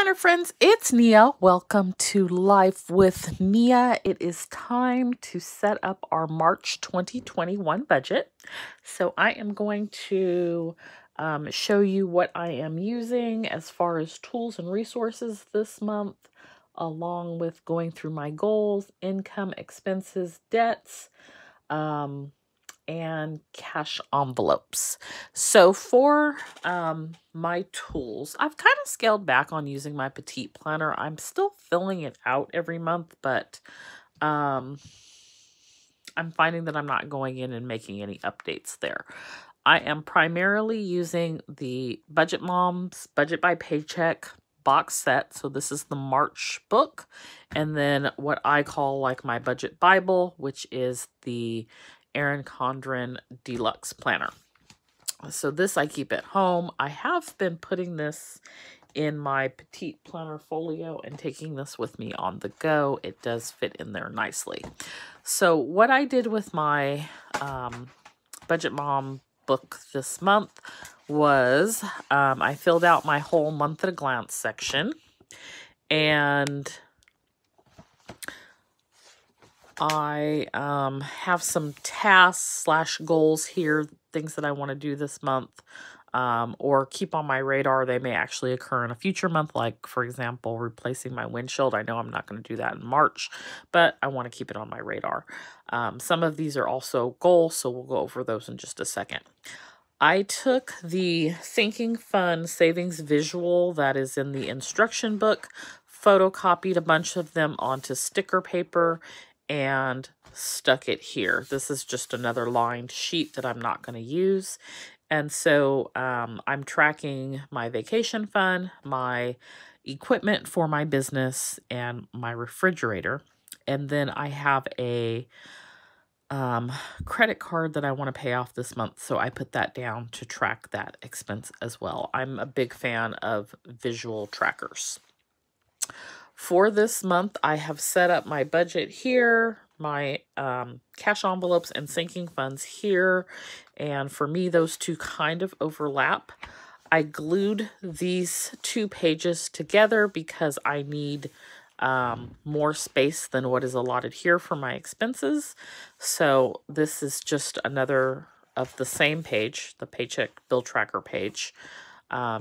planner friends, it's Nia. Welcome to Life with Nia. It is time to set up our March 2021 budget. So I am going to show you what I am using as far as tools and resources this month, along with going through my goals, income, expenses, debts, and cash envelopes. So for my tools, I've kind of scaled back on using my petite planner. I'm still filling it out every month, but I'm finding that I'm not going in and making any updates there. I am primarily using the Budget Mom's Budget by Paycheck box set. So this is the March book, and then what I call like my budget Bible, which is the Erin Condren Deluxe Planner. So this I keep at home. I have been putting this in my petite planner folio and taking this with me on the go. It does fit in there nicely. So what I did with my Budget Mom book this month was I filled out my whole month at a glance section, and I have some tasks / goals here, things that I want to do this month, or keep on my radar. They may actually occur in a future month, like, for example, replacing my windshield. I know I'm not going to do that in March, but I want to keep it on my radar. Some of these are also goals, so we'll go over those in just a second. I took the Sinking Fund Savings Visual that is in the instruction book, photocopied a bunch of them onto sticker paper, and stuck it here. This is just another lined sheet that I'm not going to use. And so I'm tracking my vacation fund, my equipment for my business, and my refrigerator. And then I have a credit card that I want to pay off this month, so I put that down to track that expense as well. I'm a big fan of visual trackers. For this month, I have set up my budget here, my cash envelopes and sinking funds here, and for me, those two kind of overlap. I glued these two pages together because I need more space than what is allotted here for my expenses. So this is just another of the same page, the paycheck bill tracker page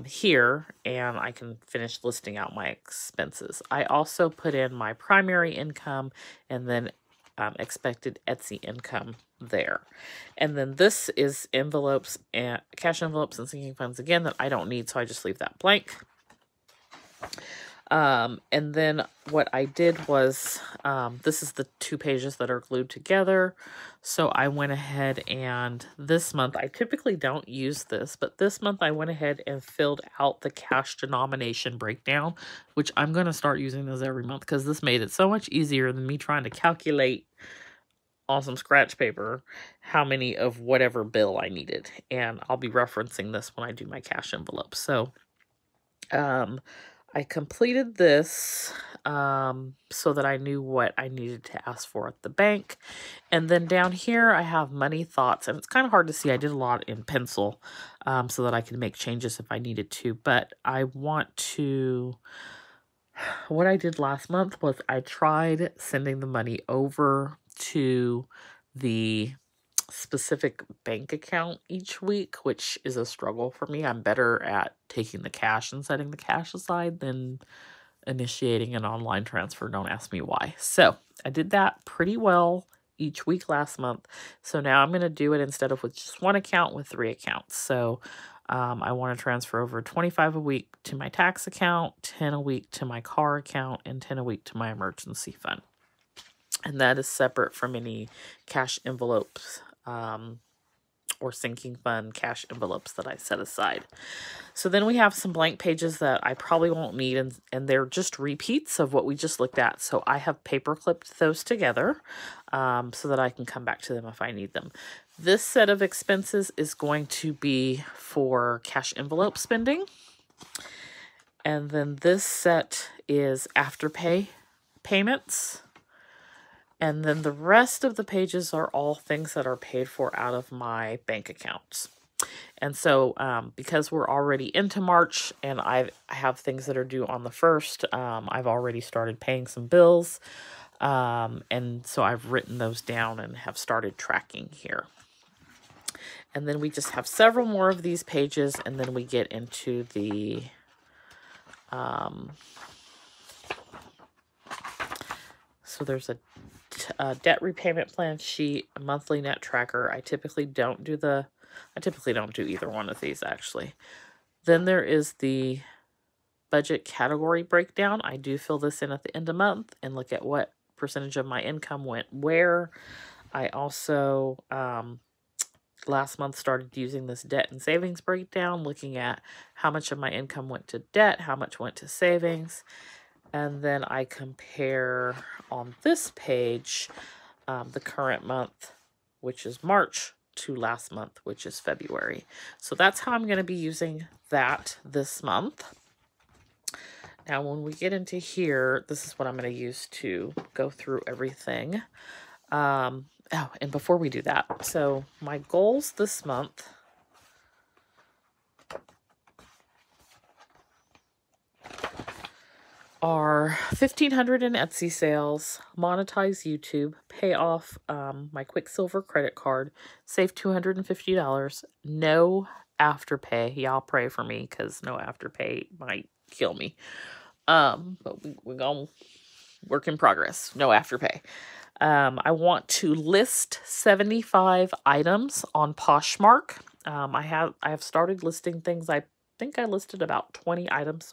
here, and I can finish listing out my expenses. I also put in my primary income and then expected Etsy income there. And then this is envelopes and cash envelopes and sinking funds again that I don't need, so I just leave that blank. And then what I did was, this is the two pages that are glued together. So I went ahead and this month, I typically don't use this, but this month I went ahead and filled out the cash denomination breakdown, which I'm going to start using this every month because this made it so much easier than me trying to calculate on some scratch paper how many of whatever bill I needed. And I'll be referencing this when I do my cash envelope. So, I completed this so that I knew what I needed to ask for at the bank. And then down here, I have money thoughts. And it's kind of hard to see. I did a lot in pencil so that I can make changes if I needed to. But I want to... What I did last month was I tried sending the money over to the specific bank account each week, which is a struggle for me. I'm better at taking the cash and setting the cash aside than initiating an online transfer. Don't ask me why. So I did that pretty well each week last month. So now I'm going to do it instead of with just one account with 3 accounts. So I want to transfer over $25 a week to my tax account, $10 a week to my car account, and $10 a week to my emergency fund. And that is separate from any cash envelopes or sinking fund cash envelopes that I set aside. So then we have some blank pages that I probably won't need, and they're just repeats of what we just looked at. So I have paper clipped those together so that I can come back to them if I need them. This set of expenses is going to be for cash envelope spending. And then this set is afterpay payments. And then the rest of the pages are all things that are paid for out of my bank accounts. And so because we're already into March and I have things that are due on the 1st, I've already started paying some bills. And so I've written those down and have started tracking here. And then we just have several more of these pages, and then we get into the so there's a debt repayment plan sheet, a monthly net tracker. I typically don't do either one of these, actually. Then there is the budget category breakdown. I do fill this in at the end of month and look at what percentage of my income went where. I also last month started using this debt and savings breakdown, looking at how much of my income went to debt, how much went to savings. And then I compare on this page the current month, which is March, to last month, which is February. So that's how I'm going to be using that this month. Now, when we get into here, this is what I'm going to use to go through everything. Oh, and before we do that, so my goals this month are $1,500 in Etsy sales, monetize YouTube, pay off my Quicksilver credit card, save $250, no afterpay. Y'all pray for me because no afterpay might kill me. But we're going to work in progress. No afterpay. I want to list 75 items on Poshmark. I have started listing things. I think I listed about 20 items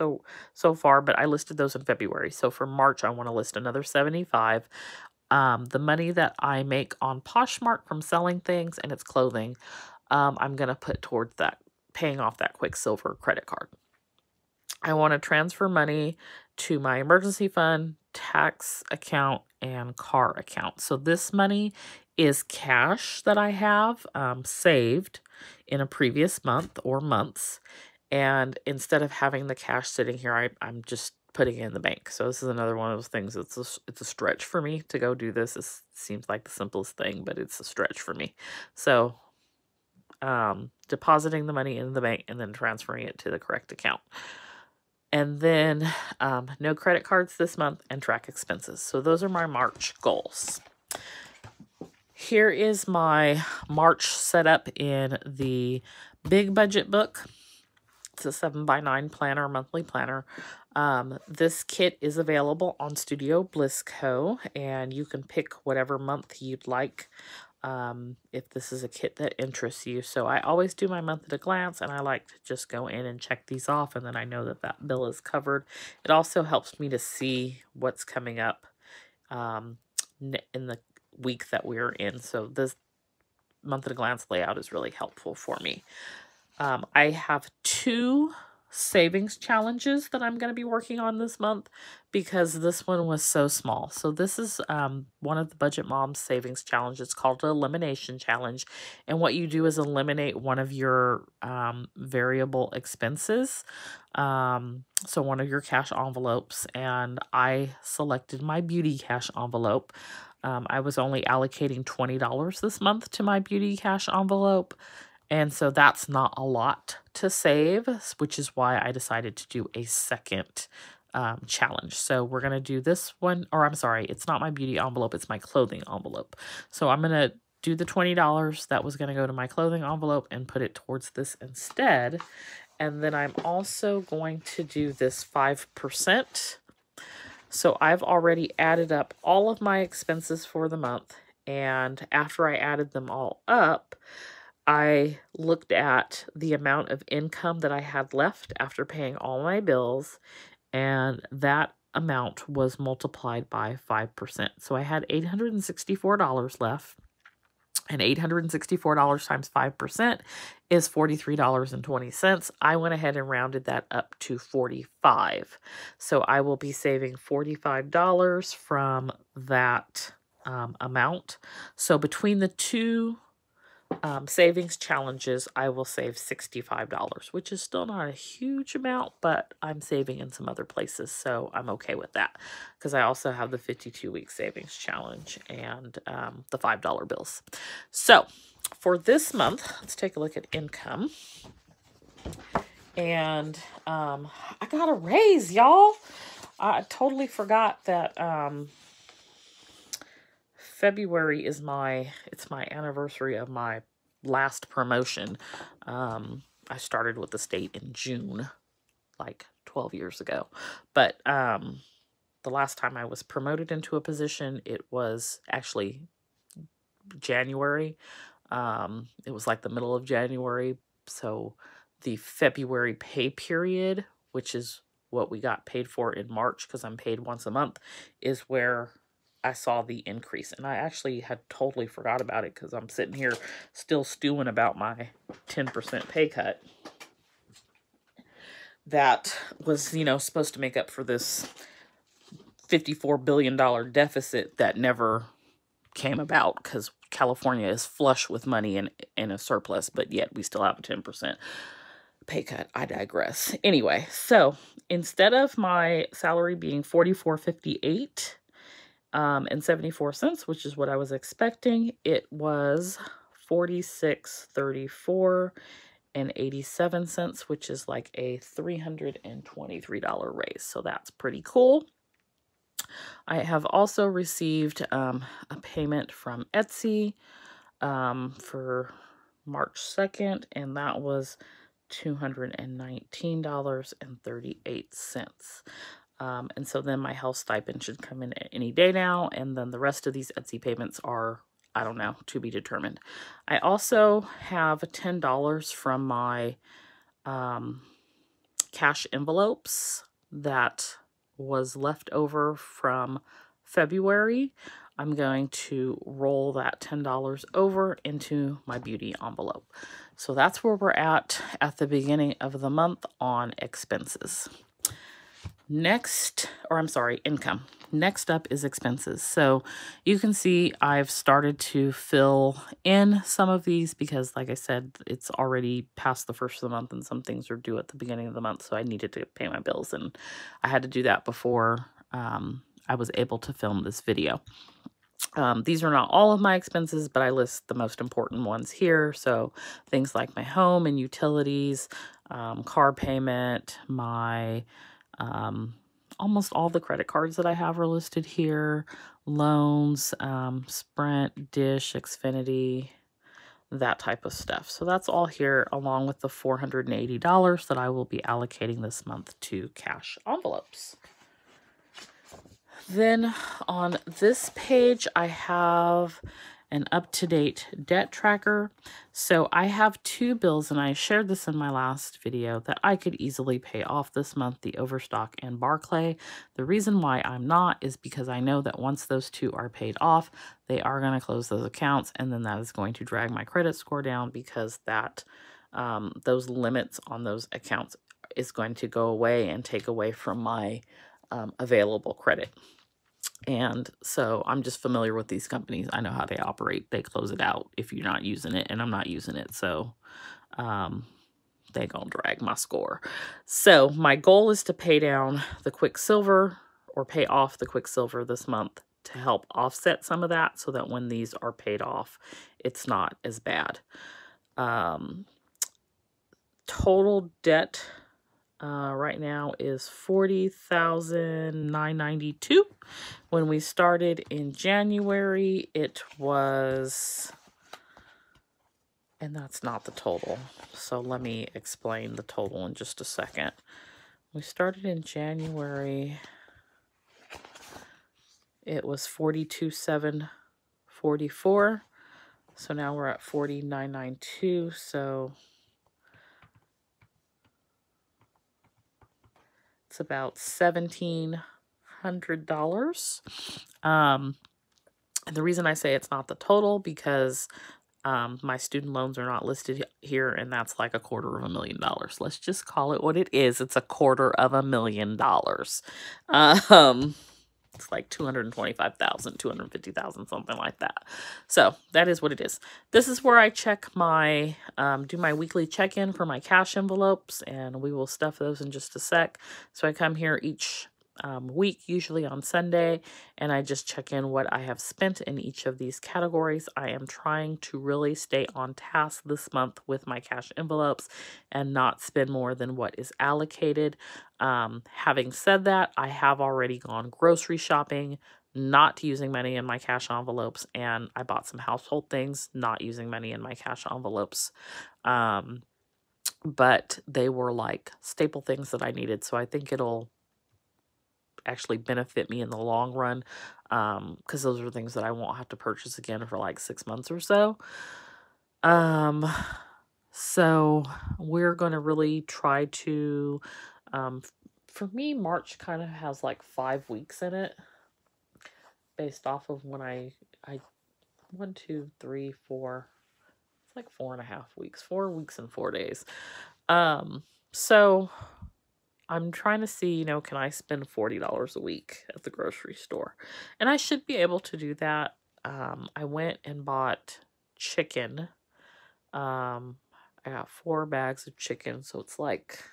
so far, but I listed those in February. So for March, I want to list another 75. The money that I make on Poshmark from selling things, and it's clothing, I'm going to put towards that, paying off that Quicksilver credit card. I want to transfer money to my emergency fund, tax account, and car account. So this money is cash that I have saved in a previous month or months. And instead of having the cash sitting here, I'm just putting it in the bank. So this is another one of those things. It's a stretch for me to go do this. It seems like the simplest thing, but it's a stretch for me. So depositing the money in the bank and then transferring it to the correct account. And then no credit cards this month and track expenses. So those are my March goals. Here is my March setup in the Big Budget book. It's a 7x9 planner, monthly planner. This kit is available on Studio Bliss Co. And you can pick whatever month you'd like. If this is a kit that interests you. So I always do my month at a glance, and I like to just go in and check these off, and then I know that that bill is covered. It also helps me to see what's coming up in the week that we're in. So this month at a glance layout is really helpful for me. I have 2 savings challenges that I'm going to be working on this month because this one was so small. So this is one of the Budget Mom savings challenges. It's called the Elimination Challenge. And what you do is eliminate one of your variable expenses. So one of your cash envelopes. And I selected my beauty cash envelope. I was only allocating $20 this month to my beauty cash envelope. And so that's not a lot to save, which is why I decided to do a second challenge. So we're going to do this one, or I'm sorry, it's not my beauty envelope, it's my clothing envelope. So I'm going to do the $20 that was going to go to my clothing envelope and put it towards this instead. And then I'm also going to do this 5%. So I've already added up all of my expenses for the month. And after I added them all up, I looked at the amount of income that I had left after paying all my bills, and that amount was multiplied by 5%. So I had $864 left, and $864 times 5% is $43.20. I went ahead and rounded that up to $45. So I will be saving $45 from that amount. So between the two savings challenges, I will save $65, which is still not a huge amount, but I'm saving in some other places, so I'm okay with that, because I also have the 52-week savings challenge and the $5 bills. So for this month, let's take a look at income. And I got a raise, y'all. I totally forgot that February is my anniversary of my last promotion. I started with the state in June, like 12 years ago. But the last time I was promoted into a position, it was actually January. It was like the middle of January. So the February pay period, which is what we got paid for in March, because I'm paid once a month, is where I saw the increase. And I actually had totally forgot about it, because I'm sitting here still stewing about my 10% pay cut that was, you know, supposed to make up for this $54 billion deficit that never came about, because California is flush with money in a surplus, but yet we still have a 10% pay cut. I digress. Anyway, so instead of my salary being $44.58 and 74 cents, which is what I was expecting, it was $46.34 and 87 cents, which is like a $323 raise. So that's pretty cool. I have also received a payment from Etsy for March 2nd, and that was $219.38. And so then my health stipend should come in any day now, and then the rest of these Etsy payments are, I don't know, to be determined. I also have $10 from my cash envelopes that was left over from February. I'm going to roll that $10 over into my beauty envelope. So that's where we're at the beginning of the month on expenses. Income. Next up is expenses. So you can see I've started to fill in some of these because, like I said, it's already past the first of the month and some things are due at the beginning of the month. So I needed to pay my bills, and I had to do that before I was able to film this video. These are not all of my expenses, but I list the most important ones here. So things like my home and utilities, car payment, my almost all the credit cards that I have are listed here, loans, Sprint, Dish, Xfinity, that type of stuff. So that's all here, along with the $480 that I will be allocating this month to cash envelopes. Then on this page, I have an up-to-date debt tracker. So I have two bills, and I shared this in my last video, that I could easily pay off this month, the Overstock and Barclay. The reason why I'm not is because I know that once those two are paid off, they are going to close those accounts, and then that is going to drag my credit score down, because that those limits on those accounts is going to go away and take away from my available credit. And so I'm just familiar with these companies. I know how they operate. They close it out if you're not using it, and I'm not using it. So they gonna drag my score. So my goal is to pay down the Quicksilver, or pay off the Quicksilver this month, to help offset some of that, so that when these are paid off, it's not as bad. Total debt right now is $40,992. When we started in January, it was, and that's not the total. So let me explain the total in just a second. We started in January. It was $42,744. So now we're at $40,992. So it's about $1,700. And the reason I say it's not the total, because my student loans are not listed here, and that's like $250,000. Let's just call it what it is. It's $250,000. It's like 225,000, 250,000, something like that. So that is what it is. This is where I check my, do my weekly check-in for my cash envelopes, and we will stuff those in just a sec. So I come here each week, usually on Sunday, and I just check in what I have spent in each of these categories. I am trying to really stay on task this month with my cash envelopes and not spend more than what is allocated. Having said that, I have already gone grocery shopping, not using money in my cash envelopes, and I bought some household things, not using money in my cash envelopes. But they were like staple things that I needed, so I think it'll actually benefit me in the long run, because those are things that I won't have to purchase again for like 6 months or so. So we're going to really try to, for me, March kind of has like 5 weeks in it, based off of when I 1, 2, 3, 4, it's like 4.5 weeks, 4 weeks and 4 days. So I'm trying to see, you know, can I spend $40 a week at the grocery store? And I should be able to do that. I went and bought chicken. I got 4 bags of chicken, so it's like,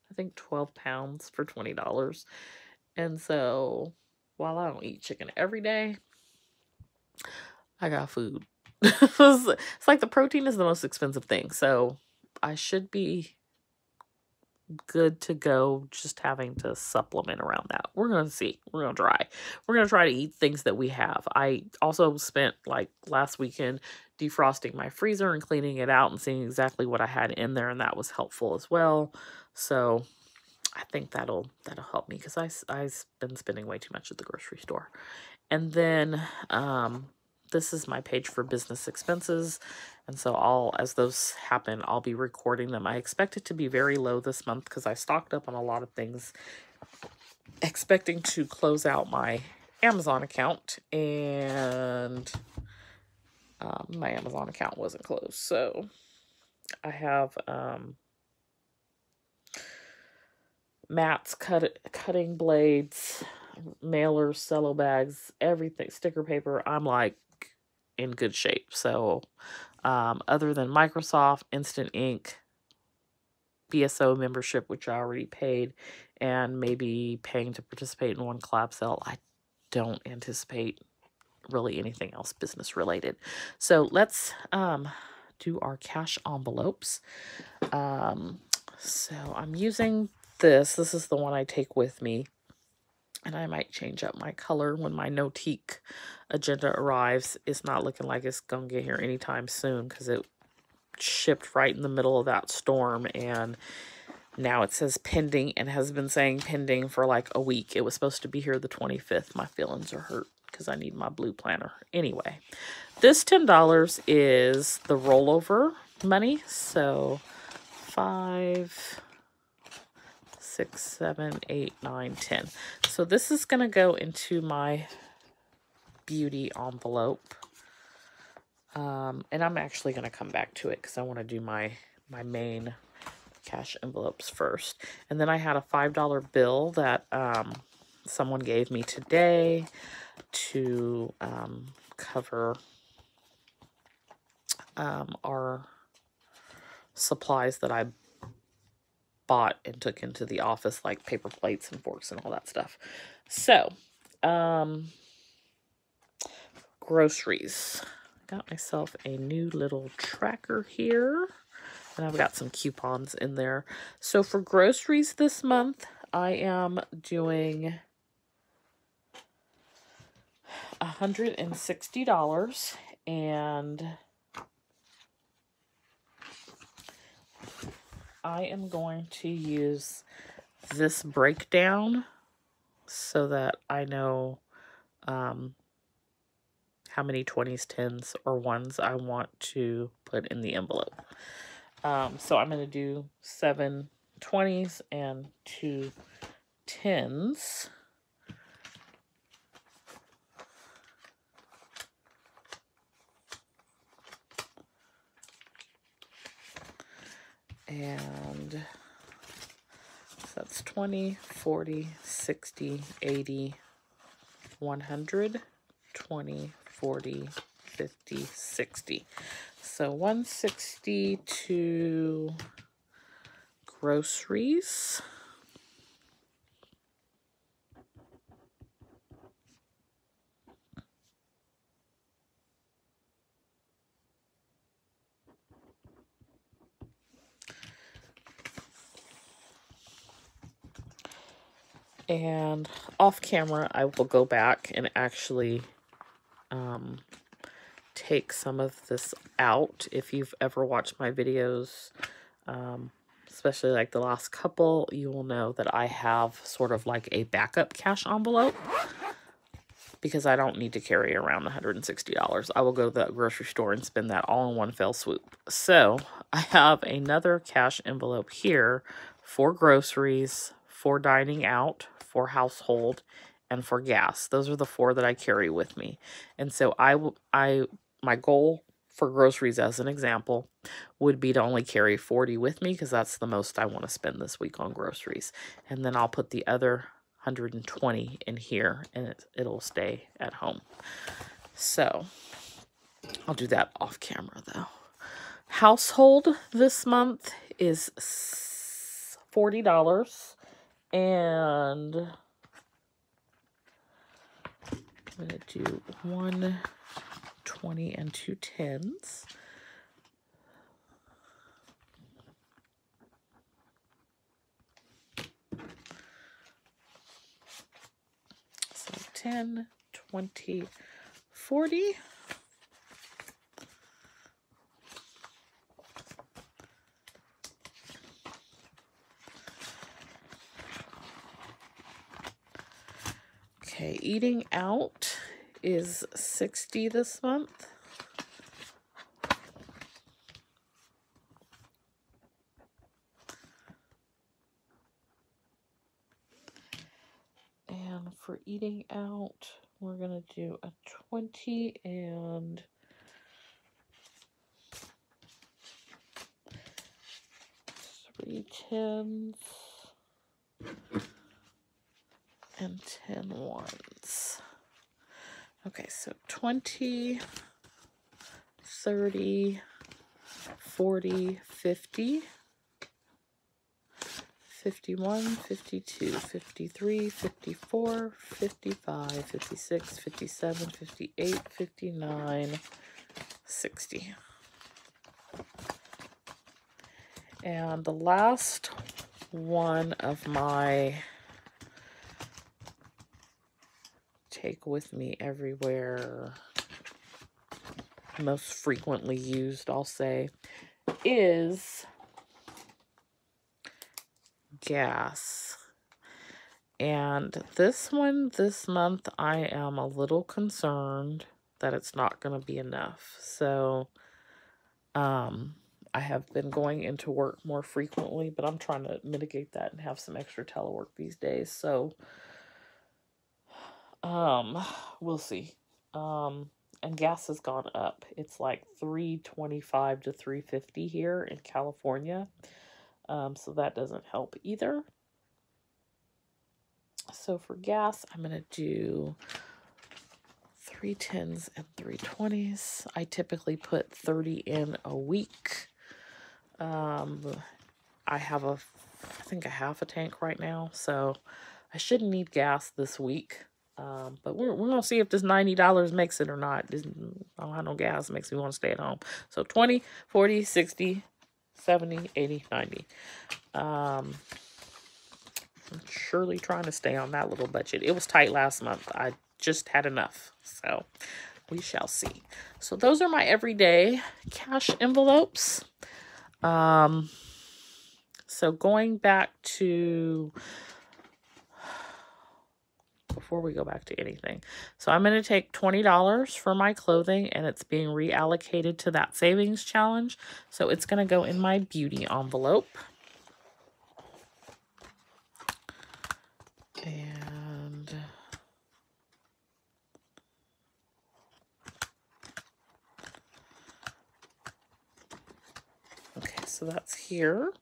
I think 12 pounds for $20. And so, while I don't eat chicken every day, I got food. It's like the protein is the most expensive thing, so I should be good to go, just having to supplement around that. We're going to see. We're going to try. We're going to try to eat things that we have. I also spent like last weekend defrosting my freezer and cleaning it out and seeing exactly what I had in there, and that was helpful as well. So I think that'll help me, because I've been spending way too much at the grocery store. And then this is my page for business expenses. And so as those happen, I'll be recording them. I expect it to be very low this month because I stocked up on a lot of things, expecting to close out my Amazon account, and my Amazon account wasn't closed. So I have mats, cutting blades, mailers, cello bags, everything, sticker paper. I'm like in good shape. So other than Microsoft, Instant Ink, BSO membership, which I already paid, and maybe paying to participate in one collab sale, I don't anticipate really anything else business related. So let's do our cash envelopes. So I'm using this is the one I take with me, and I might change up my color when my Notique agenda arrives. It's not looking like it's gonna get here anytime soon, because it shipped right in the middle of that storm, and now it says pending and has been saying pending for like a week. It was supposed to be here the 25th. My feelings are hurt because I need my blue planner. Anyway, this $10 is the rollover money. So 5, 6, 7, 8, 9, 10. So this is going to go into my beauty envelope. And I'm actually going to come back to it because I want to do my main cash envelopes first. And then I had a $5 bill that someone gave me today to cover our supplies that I bought and took into the office, like paper plates and forks and all that stuff. So, groceries. Got myself a new little tracker here, and I've got some coupons in there. So for groceries this month, I am doing $160, and I am going to use this breakdown so that I know how many 20s, 10s, or 1s I want to put in the envelope. So I'm going to do 7 20s and 2 10s. And so that's 20, 40, 60, 80, 100, 20, 40, 50, 60. So 160 to groceries. And off camera, I will go back and actually take some of this out. If you've ever watched my videos, especially like the last couple, you will know that I have sort of like a backup cash envelope because I don't need to carry around $160. I will go to the grocery store and spend that all in one fell swoop. So I have another cash envelope here for groceries, for dining out, for household, and for gas. Those are the 4 that I carry with me. And so my goal for groceries, as an example, would be to only carry 40 with me because that's the most I want to spend this week on groceries. And then I'll put the other 120 in here and it'll stay at home. So I'll do that off camera though. Household this month is $40, and I'm going to do 120 and 2 10s. So 10, 20, 40. Okay, eating out is 60 this month. And for eating out, we're going to do a 20 and 3 10s and 10 ones. Okay, so 20, 30, 40, 50, 51, 52, 53, 54, 55, 56, 57, 58, 59, 60. And the last one of my take with me everywhere, most frequently used, I'll say, is gas. And this one, this month, I am a little concerned that it's not going to be enough. So, I have been going into work more frequently, but I'm trying to mitigate that and have some extra telework these days. So, we'll see. And gas has gone up. It's like $3.25 to $3.50 here in California. So that doesn't help either. So for gas, I'm going to do 3 10s and 3 20s. I typically put 30 in a week. I have I think a half a tank right now, so I shouldn't need gas this week. But we're going to see if this $90 makes it or not. I don't have no gas. It makes me want to stay at home. So 20, 40, 60, 70, 80, 90. I'm surely trying to stay on that little budget. It was tight last month. I just had enough. So we shall see. So those are my everyday cash envelopes. So going back to, before we go back to anything, so I'm going to take $20 for my clothing, and it's being reallocated to that savings challenge. So it's going to go in my beauty envelope. And okay, so that's here.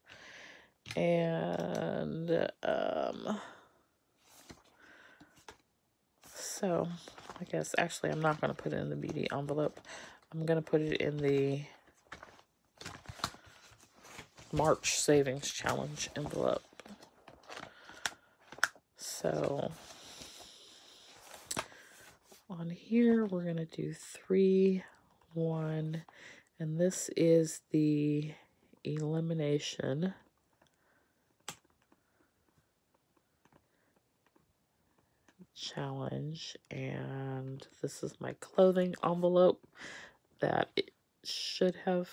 And So I guess actually I'm not going to put it in the beauty envelope. I'm going to put it in the March Savings Challenge envelope. So on here, we're going to do 3, 1, and this is the elimination challenge, and this is my clothing envelope that it should have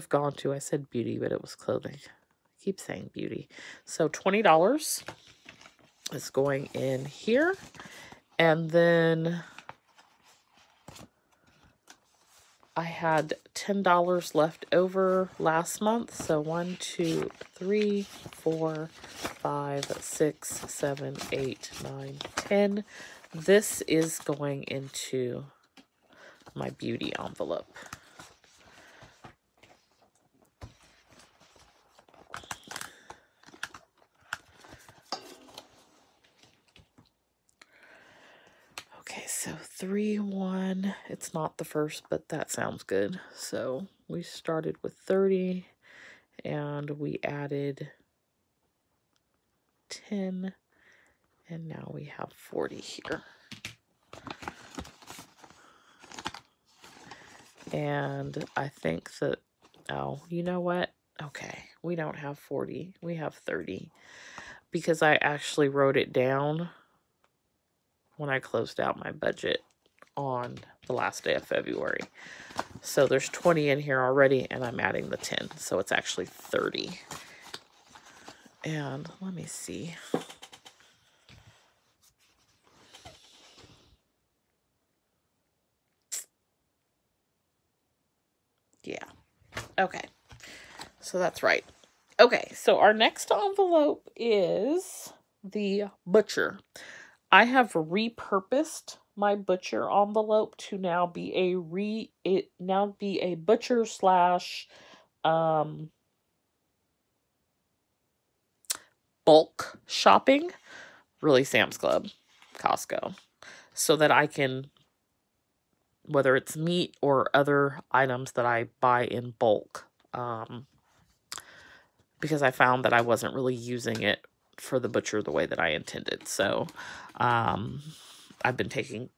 gone to. I said beauty, but it was clothing. I keep saying beauty. So $20 is going in here, and then I had $10 left over last month. So 1, 2, 3, 4, 5, 6, 7, 8, 9, 10. This is going into my beauty envelope. Okay, so 3, 1. It's not the first, but that sounds good. So we started with 30 and we added 10, and now we have 40 here. And I think that, oh, you know what? Okay, we don't have 40, we have 30, because I actually wrote it down when I closed out my budget on the last day of February. So there's 20 in here already, and I'm adding the 10, so it's actually 30. And let me see. Yeah. Okay. So that's right. Okay, so our next envelope is the butcher. I have repurposed my butcher envelope to now be a butcher slash bulk shopping, really Sam's Club, Costco, so that I can, whether it's meat or other items that I buy in bulk, because I found that I wasn't really using it for the butcher the way that I intended. So I've been taking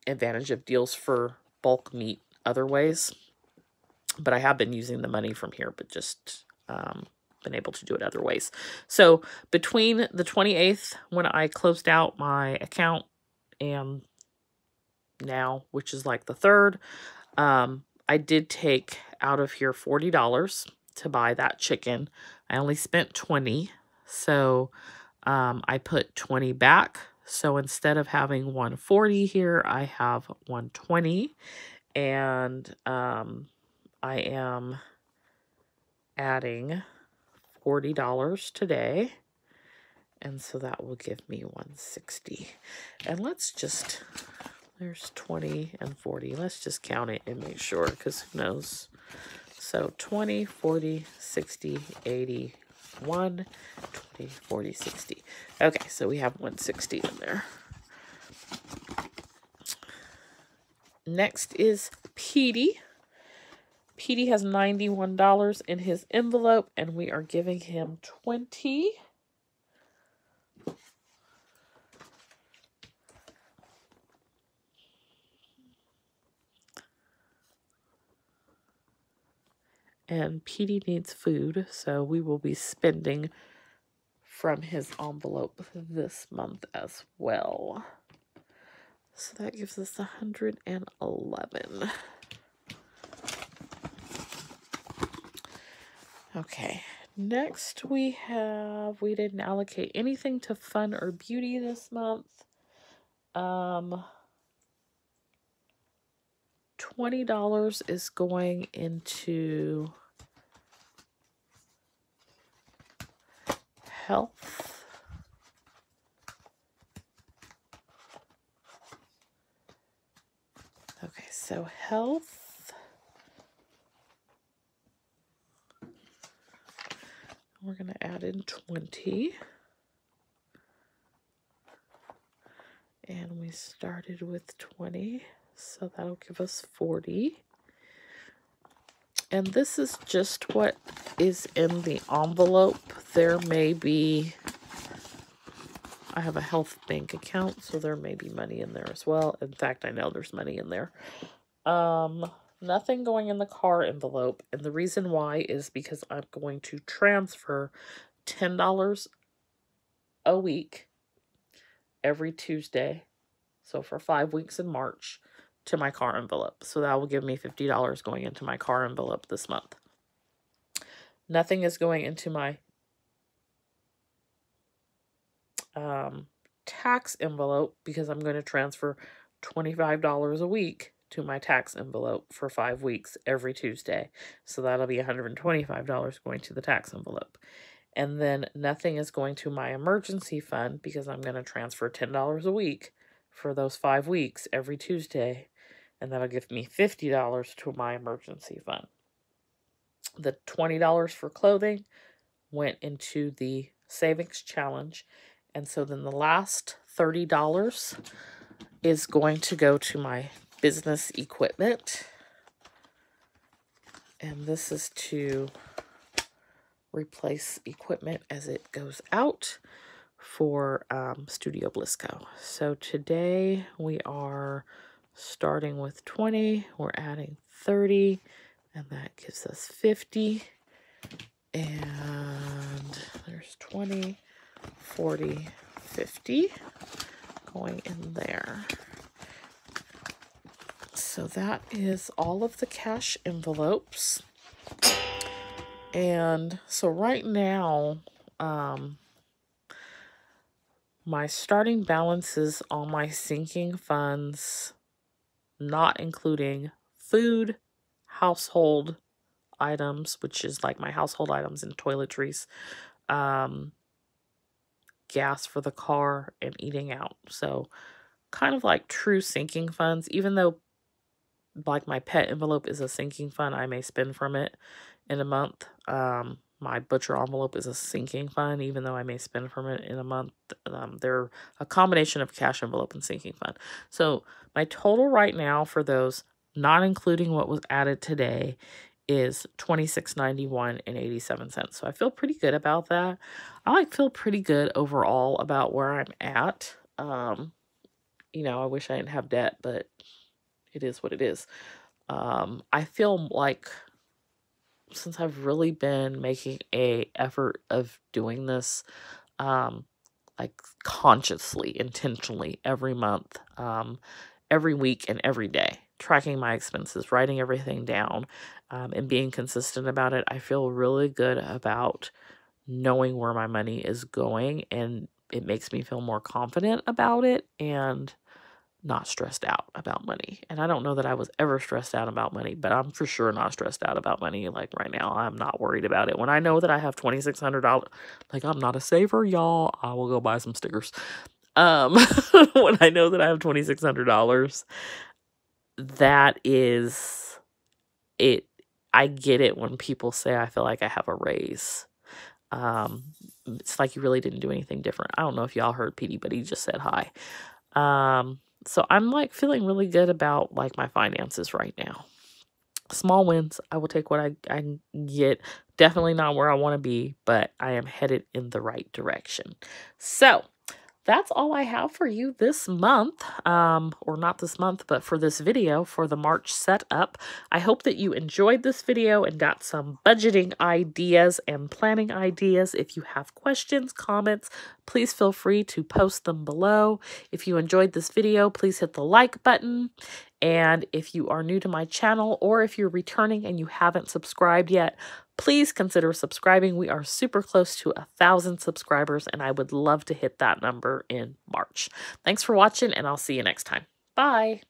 advantage of deals for bulk meat other ways, but I have been using the money from here, but just been able to do it other ways. So between the 28th, when I closed out my account, and now, which is like the 3rd, I did take out of here $40 to buy that chicken. I only spent 20, so I put 20 back. So instead of having 140 here, I have 120, and I am adding $40 today, and so that will give me 160. And let's just, there's 20 and 40. Let's just count it and make sure, because who knows. So 20, 40, 60, 80, 1, 20, 40, 60. Okay, so we have 160 in there. Next is Petey. Petey has $91 in his envelope, and we are giving him 20. And Petey needs food, so we will be spending from his envelope this month as well. So that gives us 111. Okay, next we didn't allocate anything to fun or beauty this month. $20 is going into health. Okay, so health. We're going to add in 20. And we started with 20, so that'll give us 40. And this is just what is in the envelope. There may be, I have a health bank account, so there may be money in there as well. In fact, I know there's money in there. Nothing going in the car envelope. And the reason why is because I'm going to transfer $10 a week every Tuesday. So for 5 weeks in March, to my car envelope. So that will give me $50 going into my car envelope this month. Nothing is going into my tax envelope because I'm going to transfer $25 a week to my tax envelope for 5 weeks every Tuesday. So that'll be $125 going to the tax envelope. And then nothing is going to my emergency fund because I'm going to transfer $10 a week for those 5 weeks every Tuesday. And that'll give me $50 to my emergency fund. The $20 for clothing went into the savings challenge. And so then the last $30 is going to go to my business equipment. And this is to replace equipment as it goes out for Studio Bliss Co. So today we are starting with 20, we're adding 30, and that gives us 50. And there's 20, 40, 50 going in there. So that is all of the cash envelopes. And so right now, my starting balances on my sinking funds, not including food, household items, which is like my household items and toiletries, gas for the car, and eating out. So kind of like true sinking funds, even though like my pet envelope is a sinking fund, I may spend from it in a month. My butcher envelope is a sinking fund, even though I may spend from it in a month. They're a combination of cash envelope and sinking fund. So my total right now for those, not including what was added today, is $26.91 So I feel pretty good about that. I feel pretty good overall about where I'm at. You know, I wish I didn't have debt, but it is what it is. I feel like since I've really been making a effort of doing this, like consciously, intentionally every month, every week and every day, tracking my expenses, writing everything down, and being consistent about it, I feel really good about knowing where my money is going, and it makes me feel more confident about it and not stressed out about money. And I don't know that I was ever stressed out about money, but I'm for sure not stressed out about money. Like right now, I'm not worried about it. When I know that I have $2,600, like I'm not a saver, y'all, I will go buy some stickers. When I know that I have $2,600, that is it. I get it when people say I feel like I have a raise. It's like you really didn't do anything different. I don't know if y'all heard Petey, but he just said hi. So I'm like feeling really good about like my finances right now. Small wins. I will take what I get. Definitely not where I want to be, but I am headed in the right direction. So that's all I have for you this month, or not this month, but for this video for the March setup. I hope that you enjoyed this video and got some budgeting ideas and planning ideas. If you have questions, comments, please feel free to post them below. If you enjoyed this video, please hit the like button. And if you are new to my channel, or if you're returning and you haven't subscribed yet, please consider subscribing. We are super close to 1,000 subscribers, and I would love to hit that number in March. Thanks for watching, and I'll see you next time. Bye.